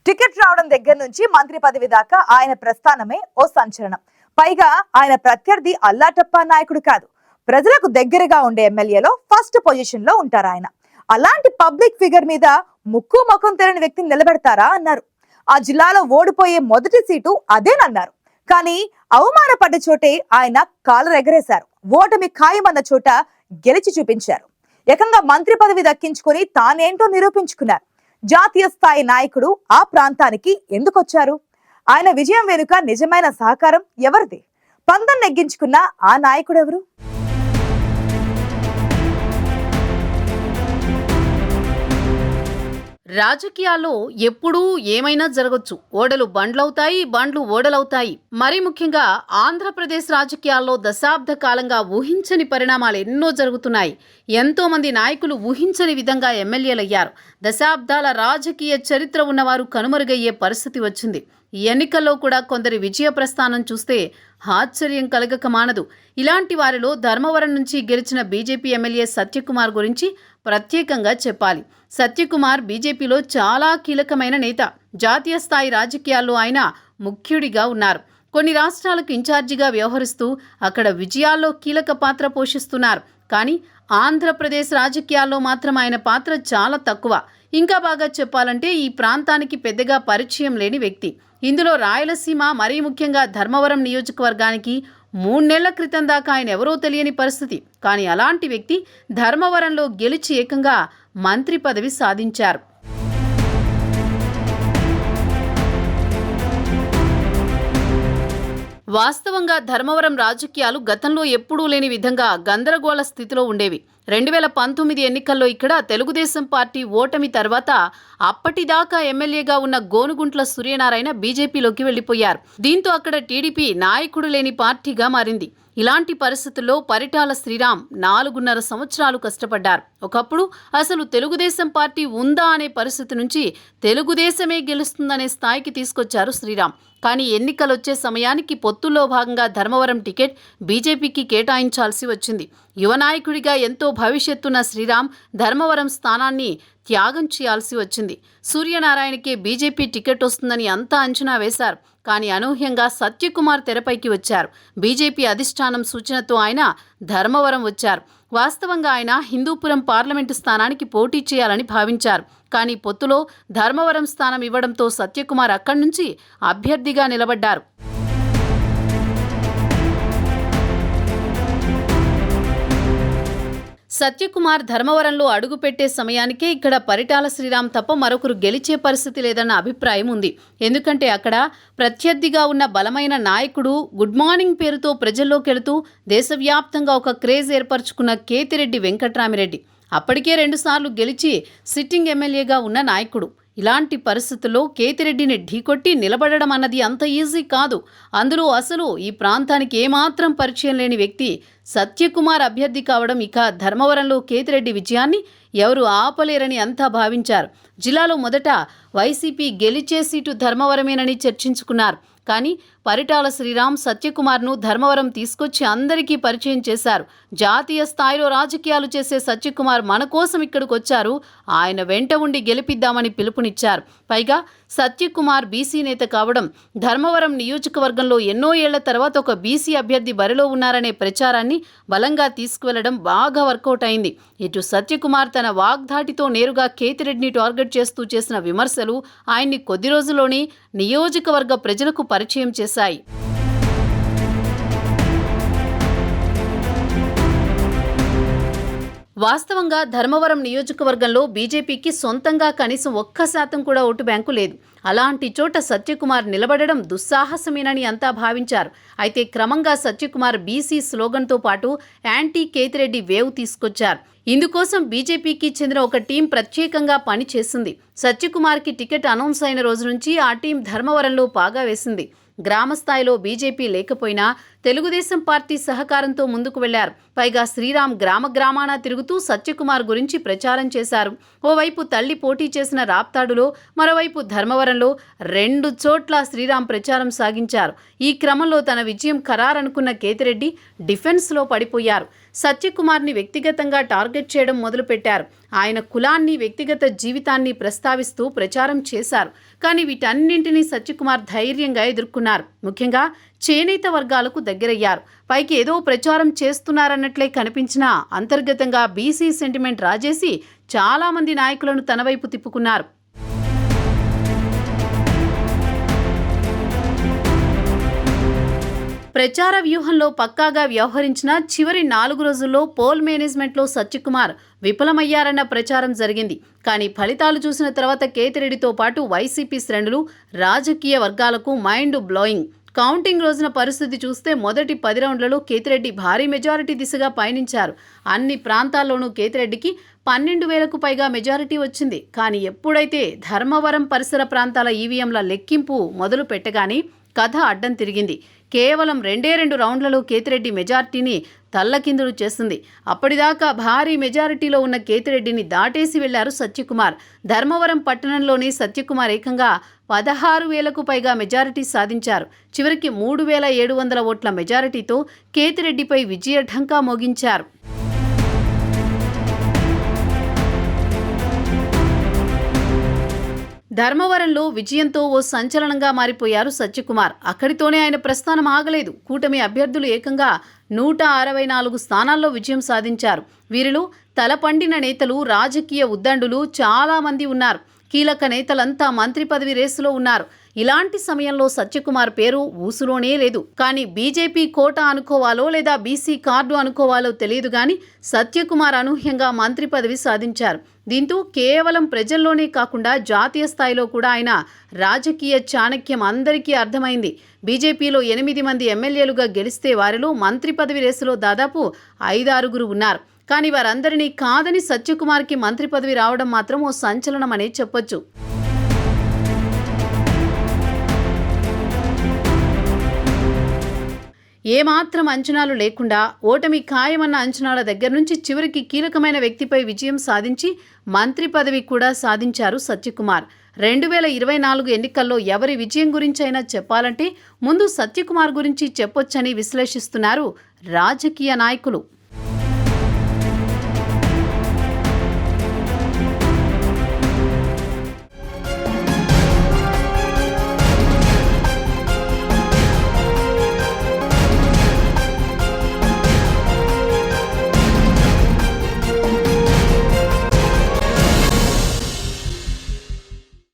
Ticket రావడం దగ్గర నుంచి మంత్రి పదవి దాకా ఆయన ప్రస్థానమే ఓ సంచలనం. పైగా ఆయన ప్రత్యర్థి అల్లాటప్ప నాయకుడు కాదు, ప్రజలకు దగ్గరగా ఉండే ఎమ్మెల్యేలో ఫస్ట్ పొజిషన్ లో ఉంటారు ఆయన. అలాంటి పబ్లిక్ ఫిగర్ మీద ముక్కు ముఖం తెలియని వ్యక్తిని నిలబెడతారా అన్నారు. ఆ జిల్లాలో ఓడిపోయే మొదటి సీటు అదేనన్నారు. కానీ అవమానపడ్డ చోటే ఆయన కాలర్ ఎగరేశారు. ఓటమి ఖాయమన్న చోట గెలిచి చూపించారు. ఏకంగా మంత్రి పదవి దక్కించుకుని తానేంటో నిరూపించుకున్నారు. జాతీయ స్థాయి నాయకుడు ఆ ప్రాంతానికి ఎందుకొచ్చారు? ఆయన విజయం వెనుక నిజమైన సహకారం ఎవరిది? పందం నెగ్గించుకున్న ఆ నాయకుడు ఎవరు? రాజకీయాల్లో ఎప్పుడూ ఏమైనా జరగొచ్చు. ఓడలు బండ్లవుతాయి, బండ్లు ఓడలవుతాయి. మరీ ముఖ్యంగా ఆంధ్రప్రదేశ్ రాజకీయాల్లో దశాబ్ద కాలంగా ఊహించని పరిణామాలు ఎన్నో జరుగుతున్నాయి. ఎంతో మంది నాయకులు ఊహించని విధంగా ఎమ్మెల్యేలయ్యారు. దశాబ్దాల రాజకీయ చరిత్ర ఉన్నవారు కనుమరుగయ్యే పరిస్థితి వచ్చింది. ఈ ఎన్నికల్లో కూడా కొందరి విజయ ప్రస్థానం చూస్తే ఆశ్చర్యం కలగక మానదు. ఇలాంటి వారిలో ధర్మవరం నుంచి గెలిచిన బీజేపీ ఎమ్మెల్యే సత్యకుమార్ గురించి ప్రత్యేకంగా చెప్పాలి. సత్యకుమార్ బీజేపీలో చాలా కీలకమైన నేత. జాతీయ స్థాయి రాజకీయాల్లో ఆయన ముఖ్యుడిగా ఉన్నారు. కొన్ని రాష్ట్రాలకు ఇన్ఛార్జిగా వ్యవహరిస్తూ అక్కడ విజయాల్లో కీలక పాత్ర పోషిస్తున్నారు. కానీ ఆంధ్రప్రదేశ్ రాజకీయాల్లో మాత్రం ఆయన పాత్ర చాలా తక్కువ. ఇంకా బాగా చెప్పాలంటే ఈ ప్రాంతానికి పెద్దగా పరిచయం లేని వ్యక్తి. ఇందులో రాయలసీమ, మరీ ముఖ్యంగా ధర్మవరం నియోజకవర్గానికి 3 నెలల క్రితం దాకా ఆయన ఎవరో తెలియని పరిస్థితి. కానీ అలాంటి వ్యక్తి ధర్మవరంలో గెలిచి ఏకంగా మంత్రి పదవి సాధించారు. వాస్తవంగా ధర్మవరం రాజకీయాలు గతంలో ఎప్పుడూ లేని విధంగా గందరగోళ స్థితిలో ఉండేవి. 2019 ఎన్నికల్లో ఇక్కడ తెలుగుదేశం పార్టీ ఓటమి తర్వాత అప్పటిదాకా ఎమ్మెల్యేగా ఉన్న గోనుగుంట్ల సూర్యనారాయణ బీజేపీలోకి వెళ్లిపోయారు. దీంతో అక్కడ టీడీపీ నాయకుడు లేని పార్టీగా మారింది. ఇలాంటి పరిస్థితుల్లో పరిటాల శ్రీరామ్ 4.5 సంవత్సరాలు కష్టపడ్డారు. ఒకప్పుడు అసలు తెలుగుదేశం పార్టీ ఉందా అనే పరిస్థితి నుంచి తెలుగుదేశమే గెలుస్తుందనే స్థాయికి తీసుకొచ్చారు శ్రీరామ్. కానీ ఎన్నికలొచ్చే సమయానికి పొత్తుల్లో భాగంగా ధర్మవరం టికెట్ బీజేపీకి కేటాయించాల్సి వచ్చింది. యువ నాయకుడిగా ఎంతో భవిష్యత్తున్న శ్రీరామ్ ధర్మవరం స్థానాన్ని త్యాగం చేయాల్సి వచ్చింది. సూర్యనారాయణకే బీజేపీ టికెట్ వస్తుందని అంతా అంచనా వేశారు. కానీ అనూహ్యంగా సత్యకుమార్ తెరపైకి వచ్చారు. బీజేపీ అధిష్టానం సూచనతో ఆయన ధర్మవరం వచ్చారు. వాస్తవంగా ఆయన హిందూపురం పార్లమెంటు స్థానానికి పోటీ చేయాలని భావించారు. కానీ పొత్తులో ధర్మవరం స్థానం ఇవ్వడంతో సత్యకుమార్ అక్కడి నుంచి అభ్యర్థిగా నిలబడ్డారు. సత్యకుమార్ ధర్మవరంలో అడుగుపెట్టే సమయానికే ఇక్కడ పరిటాల శ్రీరామ్ తప్ప మరొకరు గెలిచే పరిస్థితి లేదన్న అభిప్రాయం ఉంది. ఎందుకంటే అక్కడ ప్రత్యర్థిగా ఉన్న బలమైన నాయకుడు గుడ్ మార్నింగ్ పేరుతో ప్రజల్లోకెళుతూ దేశవ్యాప్తంగా ఒక క్రేజ్ ఏర్పరచుకున్న కేతిరెడ్డి వెంకట్రామిరెడ్డి. అప్పటికే 2 సార్లు గెలిచి సిట్టింగ్ ఎమ్మెల్యేగా ఉన్న నాయకుడు. ఇలాంటి పరిస్థితుల్లో కేతిరెడ్డిని ఢీకొట్టి నిలబడడం అన్నది అంత ఈజీ కాదు. అందులో అసలు ఈ ప్రాంతానికి ఏమాత్రం పరిచయం లేని వ్యక్తి సత్యకుమార్ అభ్యర్థి కావడం, ఇక ధర్మవరంలో కేతిరెడ్డి విజయాన్ని ఎవరు ఆపలేరని అంతా భావించారు. జిల్లాలో మొదట వైసీపీ గెలిచే సీటు ధర్మవరమేనని చర్చించుకున్నారు. కానీ పరిటాల శ్రీరామ్ సత్యకుమార్ను ధర్మవరం తీసుకొచ్చి అందరికీ పరిచయం చేశారు. జాతీయ స్థాయిలో రాజకీయాలు చేసే సత్యకుమార్ మన కోసం ఇక్కడికి వచ్చారు, ఆయన వెంట ఉండి గెలిపిద్దామని పిలుపునిచ్చారు. పైగా సత్యకుమార్ బీసీ నేత కావడం, ధర్మవరం నియోజకవర్గంలో ఎన్నో ఏళ్ల తర్వాత ఒక బీసీ అభ్యర్థి బరిలో ఉన్నారనే ప్రచారాన్ని బలంగా తీసుకువెళ్లడం బాగా వర్కౌట్ అయింది. ఇటు సత్యకుమార్ తన వాగ్ధాటితో నేరుగా కేతిరెడ్డిని టార్గెట్ చేస్తూ చేసిన విమర్శలు ఆయన్ని కొద్ది రోజుల్లోనే నియోజకవర్గ ప్రజలకు పరిచయం చేశాయి. వాస్తవంగా ధర్మవరం నియోజకవర్గంలో బీజేపీకి సొంతంగా కనీసం 1% కూడా ఓటు బ్యాంకు లేదు. అలాంటి చోట సత్యకుమార్ నిలబడడం దుస్సాహసమేనని అంతా భావించారు. అయితే క్రమంగా సత్యకుమార్ బీసీ స్లోగన్తో పాటు యాంటీ కేతిరెడ్డి వేవ్ తీసుకొచ్చారు. ఇందుకోసం బీజేపీకి చెందిన ఒక టీం ప్రత్యేకంగా పనిచేసింది. సత్యకుమార్కి టికెట్ అనౌన్స్ అయిన రోజు నుంచి ఆ టీం ధర్మవరంలో పాగా వేసింది. గ్రామస్థాయిలో బీజేపీ లేకపోయినా తెలుగుదేశం పార్టీ సహకారంతో ముందుకు వెళ్లారు. పైగా శ్రీరామ్ గ్రామ గ్రామాన తిరుగుతూ సత్యకుమార్ గురించి ప్రచారం చేశారు. ఓవైపు తల్లి పోటీ చేసిన రాప్తాడులో, మరోవైపు ధర్మవరంలో 2 చోట్ల శ్రీరామ్ ప్రచారం సాగించారు. ఈ క్రమంలో తన విజయం ఖరారనుకున్న కేతిరెడ్డి డిఫెన్స్లో పడిపోయారు. సత్యకుమార్ని వ్యక్తిగతంగా టార్గెట్ చేయడం మొదలుపెట్టారు. ఆయన కులాన్ని, వ్యక్తిగత జీవితాన్ని ప్రస్తావిస్తూ ప్రచారం చేశారు. కానీ వీటన్నింటినీ సత్యకుమార్ ధైర్యంగా ఎదుర్కొన్నారు. ముఖ్యంగా చేనేత వర్గాలకు దగ్గరయ్యారు. పైకి ఏదో ప్రచారం చేస్తున్నారన్నట్లే కనిపించినా అంతర్గతంగా బీసీ సెంటిమెంట్ రాజేసి చాలామంది నాయకులను తన వైపు తిప్పుకున్నారు. ప్రచార వ్యూహంలో పక్కాగా వ్యవహరించిన చివరి 4 రోజుల్లో పోల్ మేనేజ్మెంట్లో సత్యకుమార్ విఫలమయ్యారన్న ప్రచారం జరిగింది. కానీ ఫలితాలు చూసిన తర్వాత కేతిరెడ్డితో పాటు వైసీపీ శ్రేణులు, రాజకీయ వర్గాలకు మైండ్ బ్లోయింగ్. కౌంటింగ్ రోజున పరిస్థితి చూస్తే మొదటి 10 రౌండ్లలో కేతిరెడ్డి భారీ మెజారిటీ దిశగా పయనించారు. అన్ని ప్రాంతాల్లోనూ కేతిరెడ్డికి 12,000కు పైగా మెజారిటీ వచ్చింది. కానీ ఎప్పుడైతే ధర్మవరం పరిసర ప్రాంతాల ఈవీఎంల లెక్కింపు మొదలు పెట్టగానే కథ అడ్డం తిరిగింది. కేవలం 2 రౌండ్లలో కేతిరెడ్డి మెజారిటీని తల్లకిందులు చేసింది. అప్పటిదాకా భారీ మెజారిటీలో ఉన్న కేతిరెడ్డిని దాటేసి వెళ్లారు సత్యకుమార్. ధర్మవరం పట్టణంలోని సత్యకుమార్ ఏకంగా 16,000కు పైగా మెజారిటీ సాధించారు. చివరికి 3,700 ఓట్ల మెజారిటీతో కేతిరెడ్డిపై విజయ ఢంకా మోగించారు. ధర్మవరంలో విజయంతో ఓ సంచలనంగా మారిపోయారు సత్యకుమార్. అక్కడితోనే ఆయన ప్రస్థానం ఆగలేదు. కూటమి అభ్యర్థులు ఏకంగా 164 స్థానాల్లో విజయం సాధించారు. వీరిలో తలపండిన నేతలు, రాజకీయ ఉద్దండులు చాలా మంది ఉన్నారు. కీలక నేతలంతా మంత్రి పదవి రేసులో ఉన్నారు. ఇలాంటి సమయంలో సత్యకుమార్ పేరు ఊసులోనే లేదు. కానీ బీజేపీ కోట అనుకోవాలో లేదా బీసీ కార్డు అనుకోవాలో తెలియదు కానీ సత్యకుమార్ అనూహ్యంగా మంత్రి పదవి సాధించారు. దీంతో కేవలం ప్రజల్లోనే కాకుండా జాతీయ స్థాయిలో కూడా ఆయన రాజకీయ చాణక్యం అందరికీ అర్థమైంది. బీజేపీలో 8 మంది ఎమ్మెల్యేలుగా గెలిస్తే వారిలో మంత్రి పదవి రేసులో దాదాపు 5-6 ఉన్నారు. కానీ వారందరినీ కాదని సత్యకుమార్కి మంత్రి పదవి రావడం మాత్రం ఓ సంచలనమనే చెప్పొచ్చు. ఏమాత్రం అంచనాలు లేకుండా ఓటమి ఖాయమన్న అంచనాల దగ్గర నుంచి చివరికి కీలకమైన వ్యక్తిపై విజయం సాధించి మంత్రి పదవి కూడా సాధించారు సత్యకుమార్. 2024 ఎన్నికల్లో ఎవరి విజయం గురించైనా చెప్పాలంటే ముందు సత్యకుమార్ గురించి చెప్పొచ్చని విశ్లేషిస్తున్నారు రాజకీయ నాయకులు.